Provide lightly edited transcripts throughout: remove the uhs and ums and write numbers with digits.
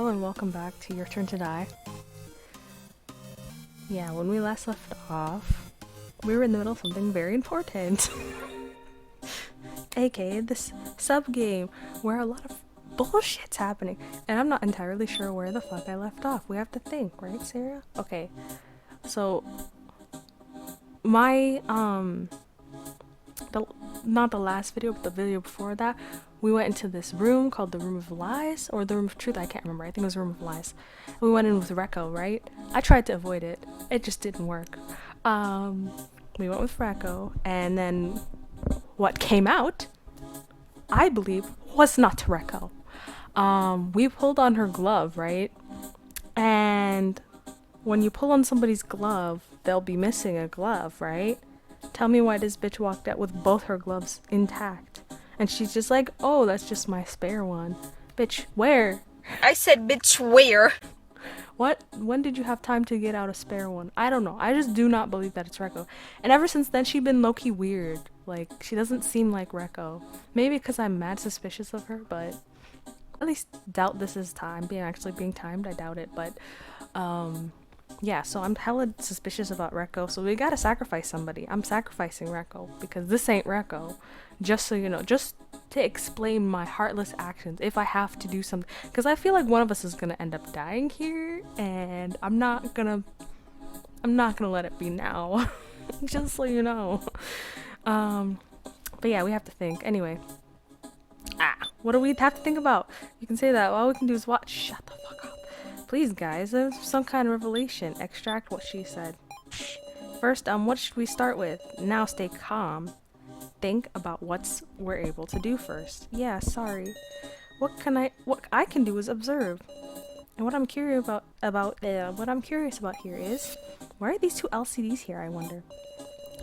Hello and welcome back to Your Turn to Die. Yeah, when we last left off, we were in the middle of something very important. AKA this sub-game where a lot of bullshit's happening. And I'm not entirely sure where the fuck I left off. We have to think, right, Sarah? Okay. So, my, not the last video, but the video before that, we went into this room called the Room of Lies, or the Room of Truth, I can't remember, I think it was the Room of Lies. We went in with Rekko, right? I tried to avoid it, it just didn't work. We went with Rekko, and then what came out, I believe, was not Rekko. We pulled on her glove, right? And when you pull on somebody's glove, they'll be missing a glove, right? Tell me why this bitch walked out with both her gloves intact. And she's just like, oh, that's just my spare one. Bitch, where? I said, bitch, where? What? When did you have time to get out a spare one? I don't know. I just do not believe that it's Rekko. And ever since then, she's been low-key weird. Like, she doesn't seem like Rekko. Maybe because I'm mad suspicious of her, but at least doubt this is actually being timed. I doubt it, but yeah, so I'm hella suspicious about Rekko, so we gotta sacrifice somebody. I'm sacrificing Rekko, because this ain't Rekko. Just so you know, just to explain my heartless actions, if I have to do something. Because I feel like one of us is gonna end up dying here, and I'm not gonna let it be now. Just so you know. But yeah, we have to think. Anyway. What do we have to think about? You can say that. All we can do is watch. Shut the fuck up. Please, guys, there's some kind of revelation. Extract what she said. First, what should we start with? Now stay calm. Think about what we're able to do first. Yeah, sorry. What I can do is observe. And what I'm curious about here is, why are these two LCDs here, I wonder?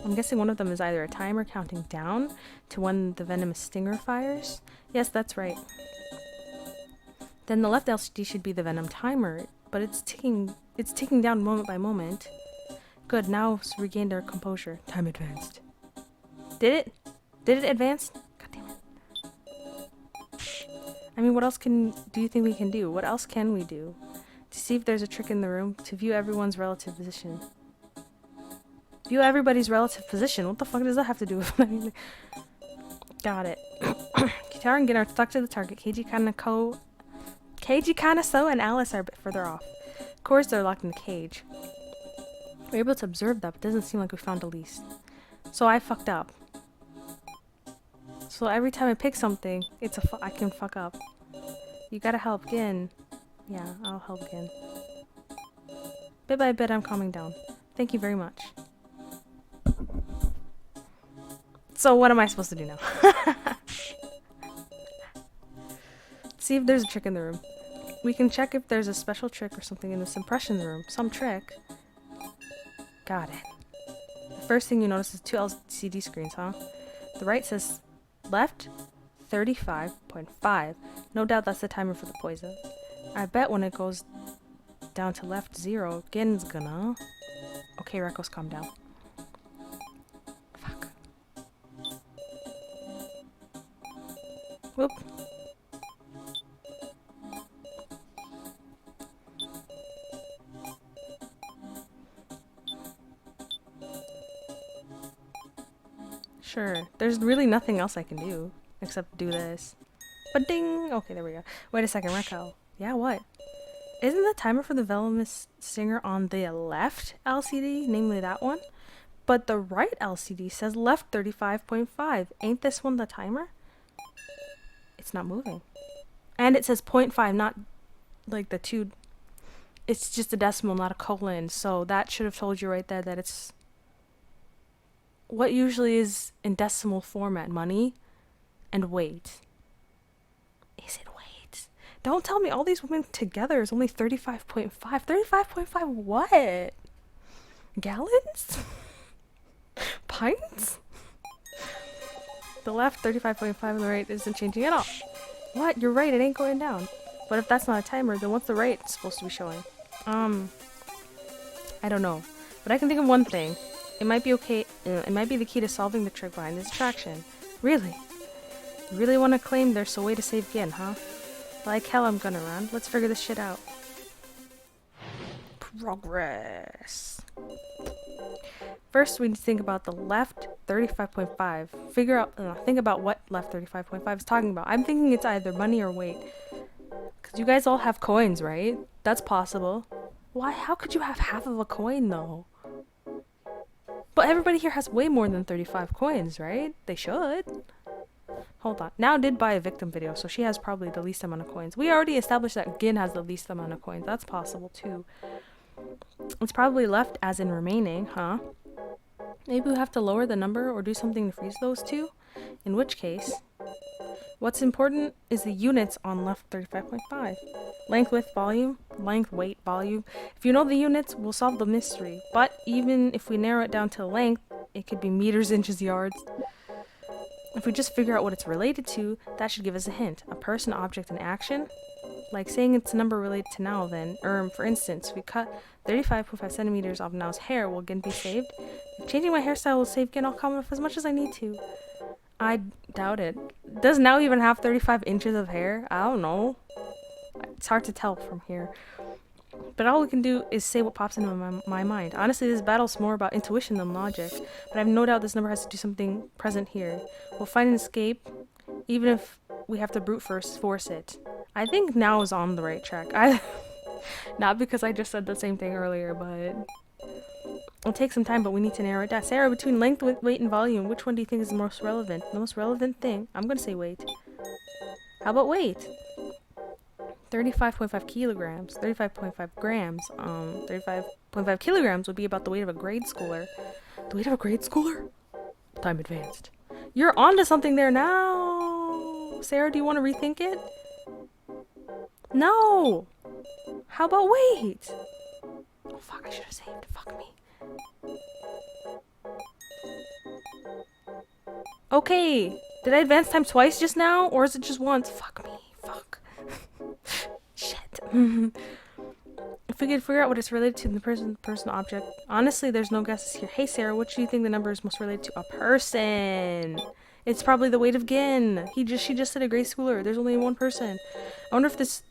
I'm guessing one of them is either a timer counting down to when the venomous stinger fires. Yes, that's right. Then the left LCD should be the venom timer, but it's ticking down moment by moment. Good, now regained our composure. Time advanced. Did it? Did it advance? God damn it. I mean, what else do you think we can do? What else can we do? To see if there's a trick in the room, to view everyone's relative position. View everybody's relative position? What the fuck does that have to do with anything? Got it. Kitara and Gin are stuck to the target. Keiji Kanaso and Alice are a bit further off. Of course, they're locked in the cage. We're able to observe that, but it doesn't seem like we found Elise. So I fucked up. So every time I pick something, I can fuck up. You gotta help Gin. Yeah, I'll help Gin. Bit by bit, I'm calming down. Thank you very much. So what am I supposed to do now? See if there's a trick in the room. We can check if there's a special trick or something in this impressions room. Some trick. Got it. The first thing you notice is two LCD screens, huh? The right says left 35.5. No doubt that's the timer for the poison. I bet when it goes down to left 0, Gin's gonna... Okay, Rekko's calm down. Fuck. Whoop. Sure. There's really nothing else I can do except do this. But ding! Okay, there we go. Wait a second, Rekko. Yeah, what? Isn't the timer for the venomous stinger on the left LCD, namely that one? But the right LCD says left 35.5. Ain't this one the timer? It's not moving. And it says 0.5, not like the 2. It's just a decimal, not a colon. So that should have told you right there that it's what usually is in decimal format, money and weight. Is it weight? Don't tell me all these women together is only 35.5. 35.5 what? Gallons? Pints? The left 35.5 and the right isn't changing at all. What? You're right, it ain't going down. But if that's not a timer, then what's the right supposed to be showing? I don't know. But I can think of one thing. It might be okay. It might be the key to solving the trick behind this attraction. Really? You really want to claim there's a way to save Gin, huh? Like hell I'm gonna run. Let's figure this shit out. Progress. First, we need to think about the left 35.5. Think about what left 35.5 is talking about. I'm thinking it's either money or weight. Because you guys all have coins, right? That's possible. Why? How could you have half of a coin, though? But everybody here has way more than 35 coins, right? They should. Hold on. Now did buy a victim video, so she has probably the least amount of coins. We already established that Gin has the least amount of coins. That's possible, too. It's probably left as in remaining, huh? Maybe we have to lower the number or do something to freeze those two. In which case, what's important is the units on left 35.5. Length, width, volume. Length, weight, volume. If you know the units, we'll solve the mystery. But even if we narrow it down to length, it could be meters, inches, yards. If we just figure out what it's related to, that should give us a hint. A person, object, and action. Like saying it's a number related to now then. For instance, we cut 35.5 centimeters off Now's hair. Will Gin be saved? Changing my hairstyle will save Gin. I'll comment off as much as I need to. I doubt it. Does Now even have 35 inches of hair? I don't know. It's hard to tell from here. But all we can do is say what pops into my mind. Honestly, this battle's more about intuition than logic. But I have no doubt this number has to do something present here. We'll find an escape, even if we have to brute force it. I think Now is on the right track. Not because I just said the same thing earlier, but it'll take some time, but we need to narrow it down. Sarah, between length, width, weight, and volume, which one do you think is the most relevant? The most relevant thing? I'm gonna say weight. How about weight? 35.5 kilograms, 35.5 grams, 35.5 kilograms would be about the weight of a grade schooler. The weight of a grade schooler? Time advanced. You're onto something there now! Sarah, do you want to rethink it? No! How about weight? Oh fuck, I should have saved. Fuck me. Okay, did I advance time twice just now? Or is it just once? Fuck me. Fuck. Shit. If we could figure out what it's related to in the person object. Honestly, there's no guesses here. Hey Sarah, what do you think the number is most related to? A person. It's probably the weight of Gin. She just said a grade schooler. There's only one person. I wonder if this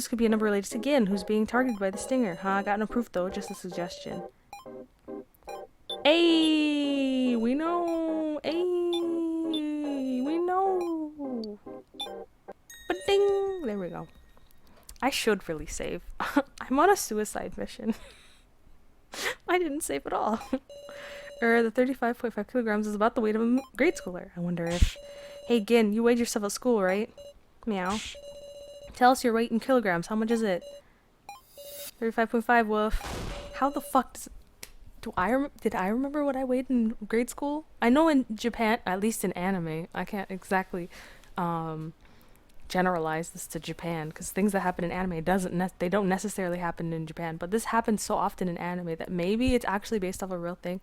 could be a number related to Gin, who's being targeted by the stinger. Huh? I got no proof though, just a suggestion. Hey, we know. Hey, we know. Ba-ding! There we go. I should really save. I'm on a suicide mission. I didn't save at all. The 35.5 kilograms is about the weight of a grade schooler. I wonder if... Hey, Gin, you weighed yourself at school, right? Meow. Tell us your weight in kilograms. How much is it? 35.5, woof. How the fuck does... Did I remember what I weighed in grade school? I know in Japan, at least in anime, I can't exactly generalize this to Japan, because things that happen in anime they don't necessarily happen in Japan, but this happens so often in anime that maybe it's actually based off a real thing.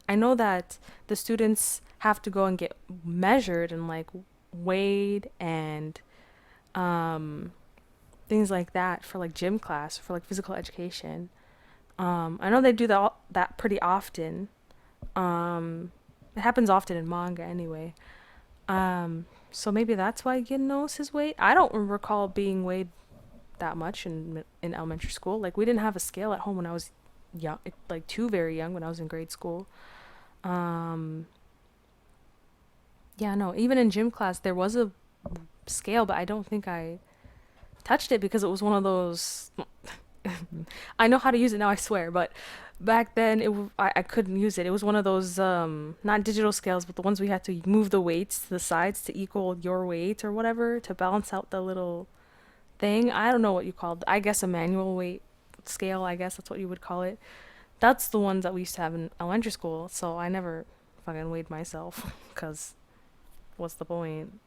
I know that the students have to go and get measured and like weighed and things like that for like gym class, for like physical education. I know they do that pretty often. It happens often in manga anyway. So maybe that's why Gin knows his weight. I don't recall being weighed that much in elementary school. Like, we didn't have a scale at home when I was young, like too very young when I was in grade school. Yeah, no, even in gym class there was a scale, but I don't think I touched it because it was one of those... I know how to use it now, I swear, but back then I couldn't use it. It was one of those not digital scales, but the ones we had to move the weights to the sides to equal your weight or whatever, to balance out the little thing. I don't know what you called. I guess a manual weight scale, I guess that's what you would call it. That's the ones that we used to have in elementary school, so I never fucking weighed myself, because what's the point?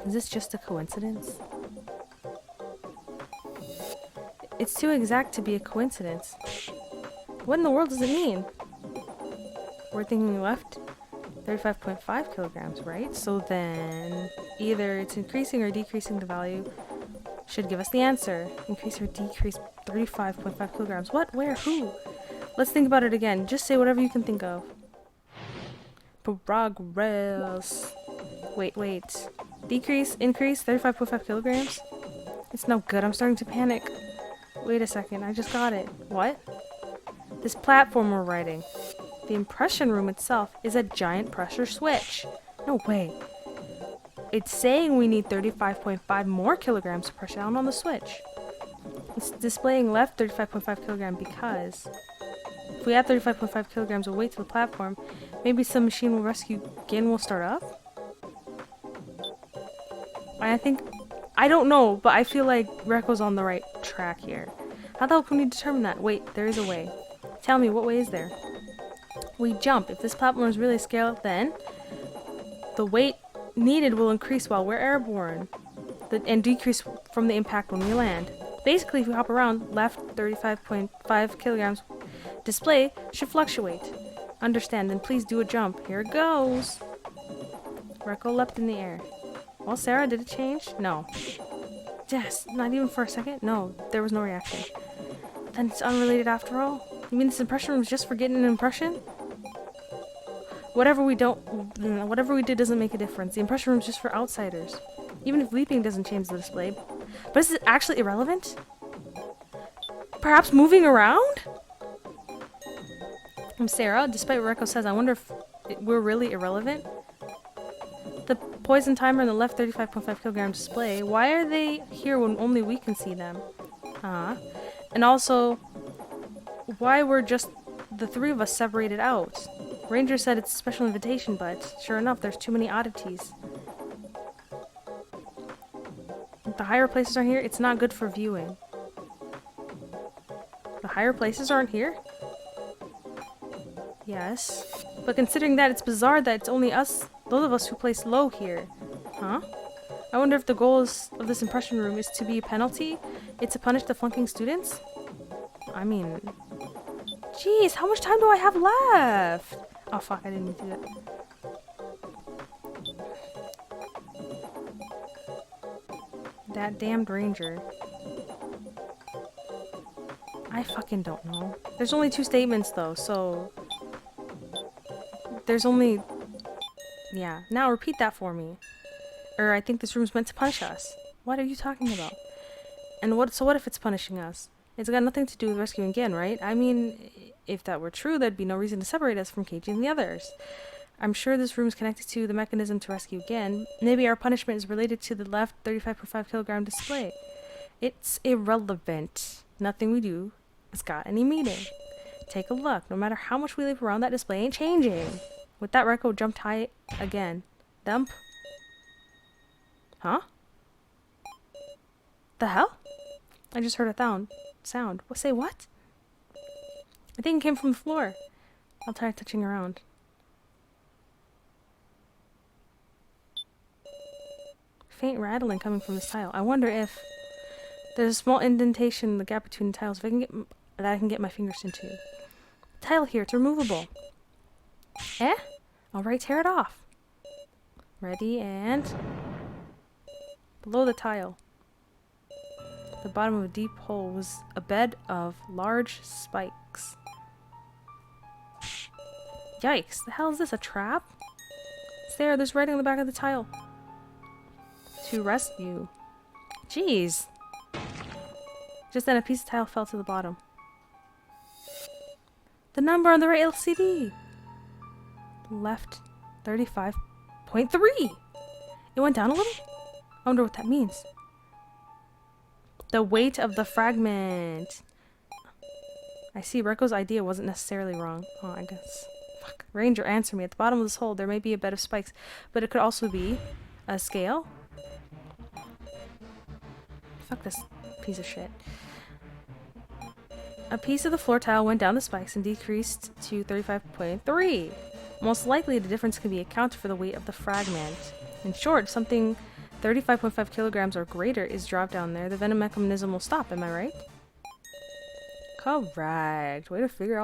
Is this just a coincidence? It's too exact to be a coincidence. What in the world does it mean? We're thinking left 35.5 kilograms, right? So then either it's increasing or decreasing the value should give us the answer. Increase or decrease 35.5 kilograms. What? Where? Who? Let's think about it again. Just say whatever you can think of. Progress. Wait. Decrease, increase, 35.5 kilograms? It's no good. I'm starting to panic. Wait a second. I just got it. What? This platform we're riding. The impression room itself is a giant pressure switch. No way. It's saying we need 35.5 more kilograms to press down on the switch. It's displaying left 35.5 kilogram because if we add 35.5 kilograms of weight to the platform, maybe some machine will rescue again will start up? I don't know, but I feel like Reko's on the right track here. How the hell can we determine that? Wait, there is a way. Tell me, what way is there? We jump. If this platform is really scaled, then the weight needed will increase while we're airborne and decrease from the impact when we land. Basically, if we hop around, left 35.5 kilograms display should fluctuate. Understand, then please do a jump. Here it goes. Reko leapt in the air. Well, Sarah, did it change? No. Yes, not even for a second? No, there was no reaction. Then it's unrelated after all? You mean this impression room is just for getting an impression? Whatever we did doesn't make a difference. The impression room is just for outsiders. Even if leaping doesn't change the display. But is it actually irrelevant? Perhaps moving around? I'm Sarah. Despite what Reko says, I wonder if we're really irrelevant. The poison timer and the left 35.5 kilogram display, why are they here when only we can see them? And also, why were just the three of us separated out? Ranger said it's a special invitation, but sure enough, there's too many oddities. If the higher places aren't here, it's not good for viewing. The higher places aren't here? Yes. But considering that, it's bizarre that it's only us, those of us who place low here. Huh? I wonder if the goal of this impression room is to be a penalty? It's to punish the flunking students? I mean... Jeez, how much time do I have left? Oh fuck, I didn't mean to do that. That damned ranger. I fucking don't know. There's only 2 statements though, so... There's only... Yeah. Now repeat that for me. I think this room's meant to punish us. What are you talking about? And what if it's punishing us? It's got nothing to do with rescuing again, right? I mean, if that were true, there'd be no reason to separate us from Keiji and the others. I'm sure this room's connected to the mechanism to rescue again. Maybe our punishment is related to the left 35.5 kilogram display. It's irrelevant. Nothing we do has got any meaning. Take a look. No matter how much we leap around, that display ain't changing. With that, Reko jumped high again. Dump. Huh? The hell? I just heard a sound. Say what? I think it came from the floor. I'll try touching around. Faint rattling coming from this tile. I wonder if there's a small indentation in the gap between the tiles that I can get my fingers into. The tile here, it's removable. Eh? Alright, tear it off. Ready, and... Below the tile. The bottom of a deep hole was a bed of large spikes. Yikes, the hell is this, a trap? There's writing on the back of the tile. To rescue. Jeez. Just then a piece of tile fell to the bottom. The number on the right LCD. Left 35.3. It went down a little? I wonder what that means. The weight of the fragment. I see Reko's idea wasn't necessarily wrong. Oh, I guess. Fuck. Ranger, answer me. At the bottom of this hole, there may be a bed of spikes, but it could also be a scale. Fuck this piece of shit. A piece of the floor tile went down the spikes and decreased to 35.3. Most likely, the difference can be accounted for the weight of the fragment. In short, something 35.5 kilograms or greater is dropped down there. The venom mechanism will stop, am I right? Correct. Way to figure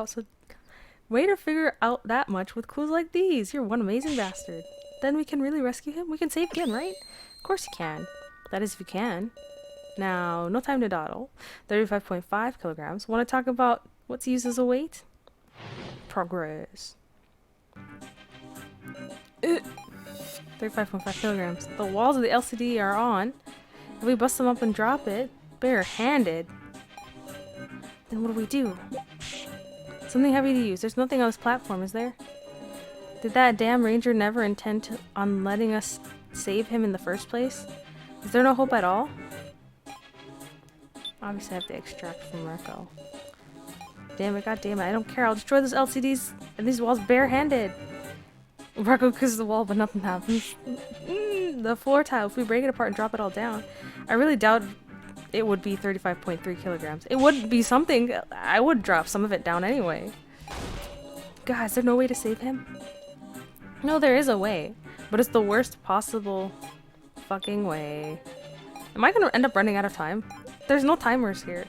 out that much with clues like these. You're one amazing bastard. Then we can really rescue him? We can save again, right? Of course you can. That is if you can. Now, no time to dawdle. 35.5 kilograms. Want to talk about what's used as a weight? Progress. 35.5 kilograms. The walls of the LCD are on. If we bust them up and drop it, bare-handed, then what do? Something heavy to use. There's nothing on this platform, is there? Did that damn ranger never intend on letting us save him in the first place? Is there no hope at all? Obviously I have to extract from Marco. Damn it, god damn it, I don't care. I'll destroy those LCDs and these walls bare-handed. Marco kisses the wall, but nothing happens. The floor tile, if we break it apart and drop it all down, I really doubt it would be 35.3 kilograms. It would be something. I would drop some of it down anyway. God, is there no way to save him? No, there is a way, but it's the worst possible fucking way. Am I gonna end up running out of time? There's no timers here.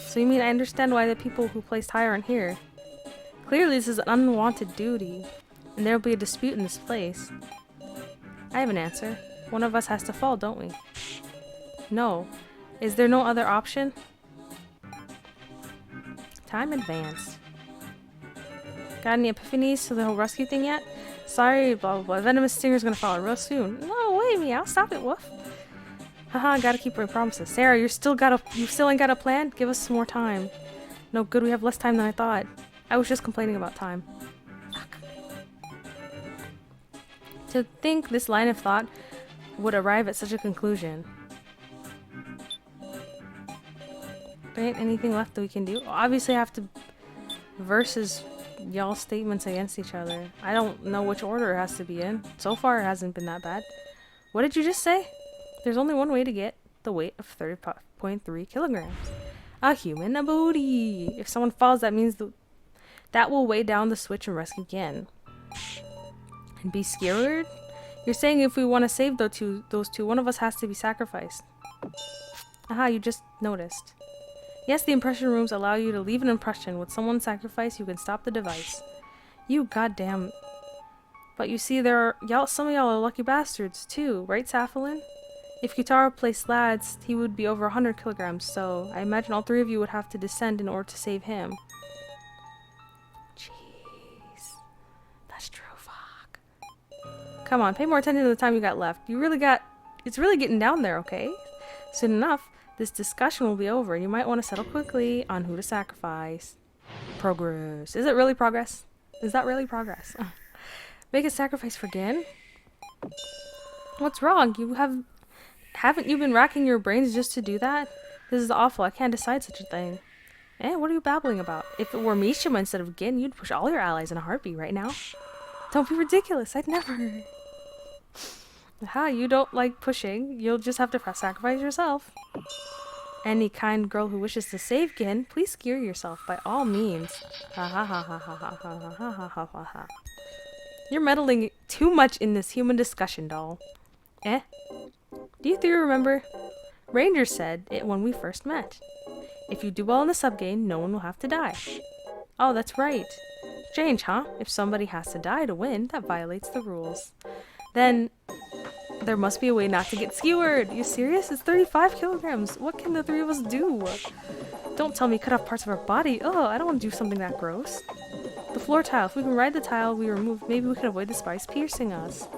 So you mean I understand why the people who placed higher aren't here? Clearly this is an unwanted duty, and there will be a dispute in this place. I have an answer. One of us has to fall, don't we? No. Is there no other option? Time advanced. Got any epiphanies to the whole rescue thing yet? Sorry, blah blah blah. Venomous Stinger's gonna follow real soon. No, wait, meow. Stop it, woof. Haha, gotta keep my promises. Sarah, you still ain't got a plan? Give us some more time. No good, we have less time than I thought. I was just complaining about time. Fuck. To think this line of thought would arrive at such a conclusion. There ain't anything left that we can do. Obviously I have to versus y'all's statements against each other. I don't know which order it has to be in. So far it hasn't been that bad. What did you just say? There's only one way to get the weight of 30.3 kilograms. A human booty. If someone falls, that means that will weigh down the switch and rescue again. And be skewered? You're saying if we want to save those two, one of us has to be sacrificed. Aha, you just noticed. Yes, the impression rooms allow you to leave an impression. With someone's sacrifice, you can stop the device. You goddamn... But you see, some of y'all are lucky bastards, too. Right, Safalin? If Kitaro placed lads, he would be over 100 kilograms, so I imagine all three of you would have to descend in order to save him. Jeez. That's true, fuck. Come on, pay more attention to the time you got left. It's really getting down there, okay? Soon enough, this discussion will be over, and you might want to settle quickly on who to sacrifice. Progress. Is it really progress? Is that really progress? Make a sacrifice for Gin? What's wrong? Haven't you been racking your brains just to do that? This is awful. I can't decide such a thing. Eh, what are you babbling about? If it were Mishima instead of Gin, you'd push all your allies in a heartbeat right now. Don't be ridiculous. I'd never. Ha, you don't like pushing. You'll just have to sacrifice yourself. Any kind girl who wishes to save Gin, please scare yourself by all means. Ha ha ha ha ha ha ha ha ha ha ha ha. You're meddling too much in this human discussion, doll. Eh? Do you three remember? Ranger said it when we first met. If you do well in the sub-game, no one will have to die. Oh, that's right. Strange, huh? If somebody has to die to win, that violates the rules. Then there must be a way not to get skewered. You serious? It's 35 kilograms. What can the three of us do? Don't tell me cut off parts of our body. Oh, I don't want to do something that gross. The floor tile. If we can ride the tile we removed, maybe we can avoid the spikes piercing us.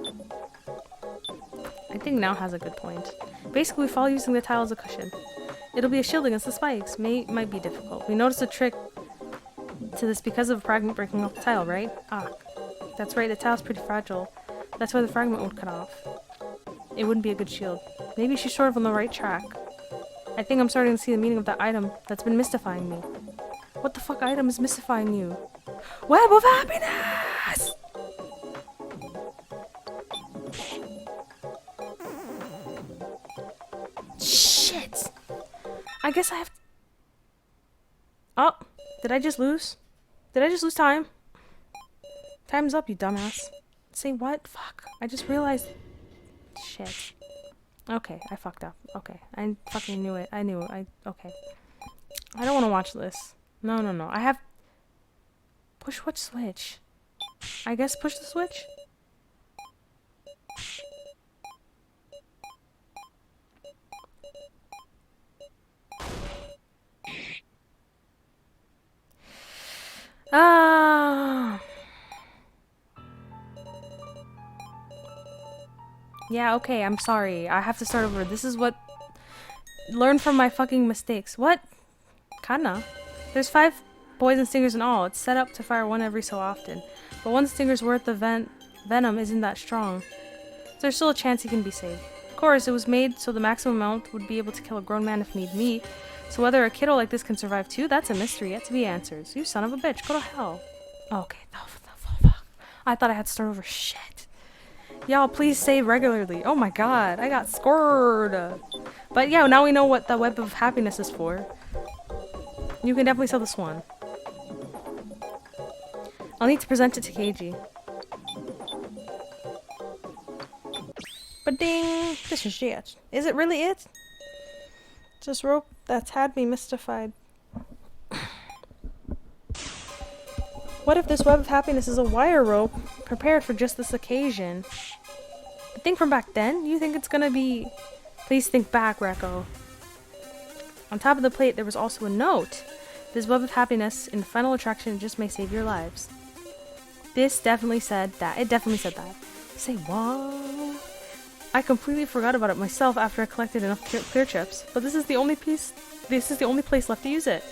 I think Now has a good point. Basically, we fall using the tile as a cushion. It'll be a shield against the spikes. Might be difficult. We noticed a trick to this because of a fragment breaking off the tile, right? Ah, that's right. The tile's pretty fragile. That's why the fragment would cut off. It wouldn't be a good shield. Maybe she's sort of on the right track. I think I'm starting to see the meaning of that item that's been mystifying me. What the fuck item is mystifying you? Web of happiness! Shit! I guess I have to... Oh, did I just lose? Did I just lose time? Time's up, you dumbass. Say what? Fuck. I just realized... Shit. Okay, I fucked up. Okay, I fucking knew it. I knew it. Okay. I don't want to watch this. No, no, no. I have... Push what switch? I guess push the switch? Ah. Yeah, okay, I'm sorry. I have to start over. This is what... Learn from my fucking mistakes. What? Kinda. There's 5 poison stingers in all. It's set up to fire one every so often. But one stinger's worth of venom isn't that strong. So there's still a chance he can be saved. Of course, it was made so the maximum amount would be able to kill a grown man if need be. So whether a kiddo like this can survive too, that's a mystery yet to be answered. So you son of a bitch, go to hell. Okay. Oh, fuck. I thought I had to start over. Shit. Y'all, please save regularly. Oh my god, I got scored. But yeah, now we know what the Web of Happiness is for. You can definitely sell this one. I'll need to present it to Keiji. But ding! This is it. Is it really it? Just rope that's had me mystified. What if this Web of Happiness is a wire rope prepared for just this occasion? The thing from back then? You think it's gonna be... Please think back, Rekko. On top of the plate, there was also a note. This Web of Happiness in the final attraction just may save your lives. This definitely said that. It definitely said that. Say what? I completely forgot about it myself after I collected enough clear chips, but this is the only place left to use it.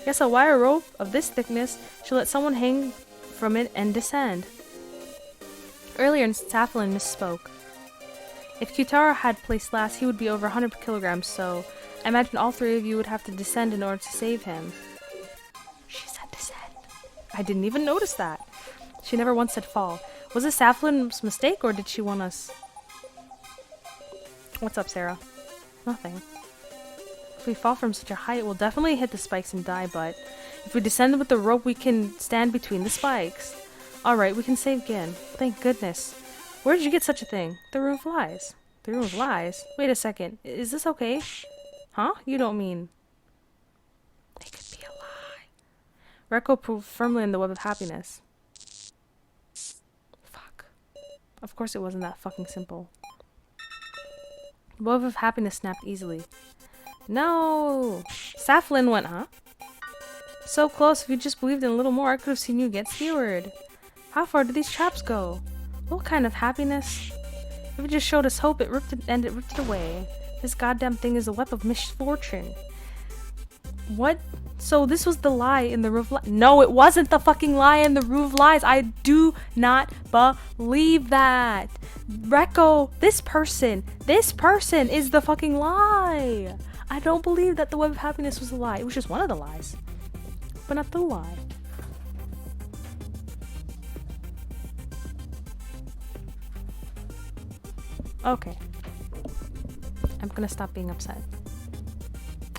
Guess a wire rope of this thickness should let someone hang from it and descend. Earlier, Saflin misspoke. If Kyutaro had placed last, he would be over 100 kilograms, so I imagine all 3 of you would have to descend in order to save him. She said descend. I didn't even notice that. She never once said fall. Was this Saflin's mistake, or did she want us... What's up, Sarah? Nothing. If we fall from such a height, we'll definitely hit the spikes and die, but if we descend with the rope, we can stand between the spikes. Alright, we can save Gin. Thank goodness. Where did you get such a thing? The Room of Lies. The Room of Lies? Wait a second. Is this okay? Huh? You don't mean... It could be a lie. Rekko proved firmly in the Web of Happiness. Fuck. Of course it wasn't that fucking simple. The Web of Happiness snapped easily. No! Saflin went, huh? So close, if you just believed in a little more, I could have seen you get skewered. How far do these traps go? What kind of happiness? If it just showed us hope, it ripped it away. This goddamn thing is a web of misfortune. What? So this was the lie in the Roof of Lies? No, it wasn't the fucking lie in the Roof of Lies. I do not believe that. Rekko, this person is the fucking lie. I don't believe that the Web of Happiness was a lie. It was just one of the lies. But not the lie. Okay. I'm gonna stop being upset.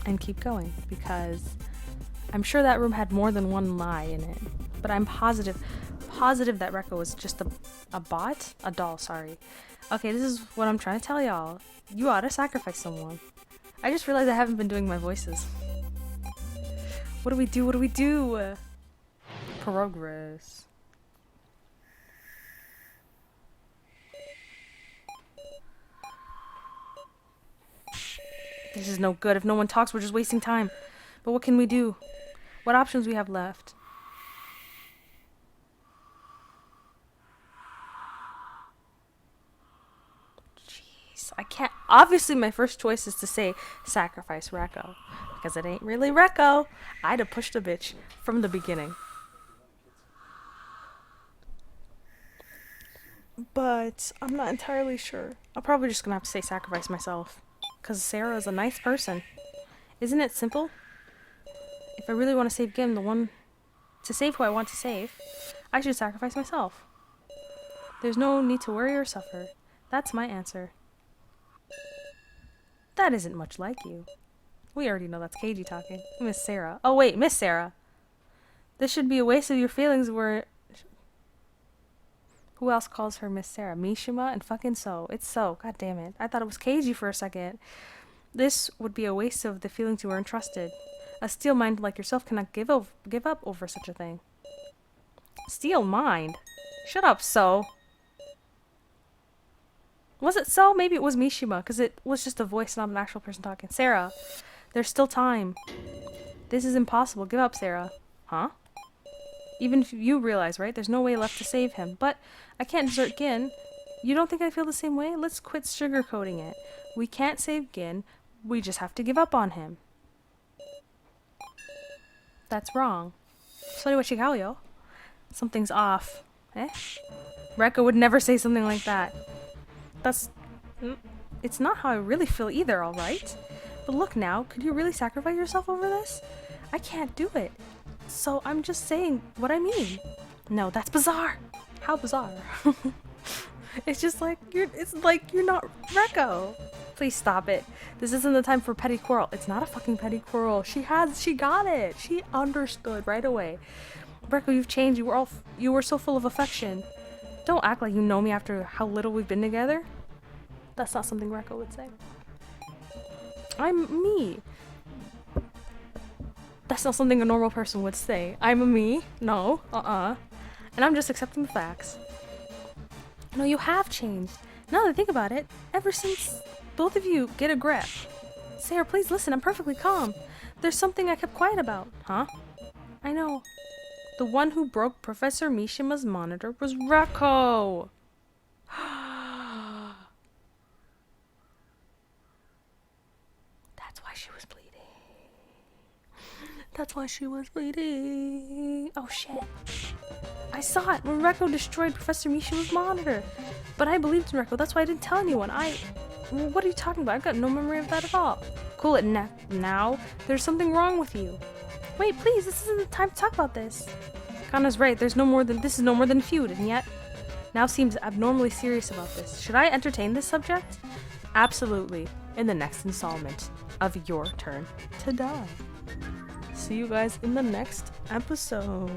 And keep going, because I'm sure that room had more than one lie in it. But I'm positive that Rekko was just a bot? A doll, sorry. Okay, this is what I'm trying to tell y'all. You ought to sacrifice someone. I just realized I haven't been doing my voices. What do we do? What do we do? Progress. This is no good. If no one talks, we're just wasting time. But what can we do? What options we have left? Jeez, I can't. Obviously, my first choice is to say sacrifice Rekko. Because it ain't really Rekko. I'd have pushed the bitch from the beginning. But I'm not entirely sure. I'm probably just gonna have to say sacrifice myself. Because Sarah is a nice person. Isn't it simple? If I really want to save Gim, to save who I want to save, I should sacrifice myself. There's no need to worry or suffer. That's my answer. That isn't much like you. We already know that's Keiji talking. Miss Sarah. Oh wait, Miss Sarah. This should be a waste of your feelings were... Who else calls her Miss Sarah? Mishima and fucking So. It's So. God damn it. I thought it was Keiji for a second. This would be a waste of the feelings you were entrusted. A steel mind like yourself cannot give up over such a thing. Steel mind? Shut up, So. Was it So? Maybe it was Mishima, because it was just a voice, not an actual person talking. Sarah, there's still time. This is impossible. Give up, Sarah. Huh? Even if you realize, right? There's no way left to save him. But I can't desert Gin. You don't think I feel the same way? Let's quit sugarcoating it. We can't save Gin. We just have to give up on him. That's wrong. yo. Something's off. Eh? Rekka would never say something like that. It's not how I really feel either, alright? But look now, could you really sacrifice yourself over this? I can't do it. So I'm just saying what I mean. No, that's bizarre. How bizarre? It's just like you're not Rekko. Please stop it. This isn't the time for petty quarrel. It's not a fucking petty quarrel. She got it. She understood right away. Rekko, you've changed. You were so full of affection. Don't act like you know me after how little we've been together. That's not something Rekko would say. I'm me. That's not something a normal person would say. I'm a me. No. And I'm just accepting the facts. No, you have changed. Now that I think about it, ever since both of you get a grip. Sarah, please listen. I'm perfectly calm. There's something I kept quiet about. Huh? I know. The one who broke Professor Mishima's monitor was Rekko. That's why she was bleeding. That's why she was bleeding. Oh shit. I saw it when Rekko destroyed Professor Mishima's monitor. But I believed in Rekko. That's why I didn't tell anyone. What are you talking about? I've got no memory of that at all. Cool it now. There's something wrong with you. Wait, please. This isn't the time to talk about this. Kana's right. This is no more than feud, and yet now seems abnormally serious about this. Should I entertain this subject? Absolutely. In the next installment of Your Turn to Die. See you guys in the next episode.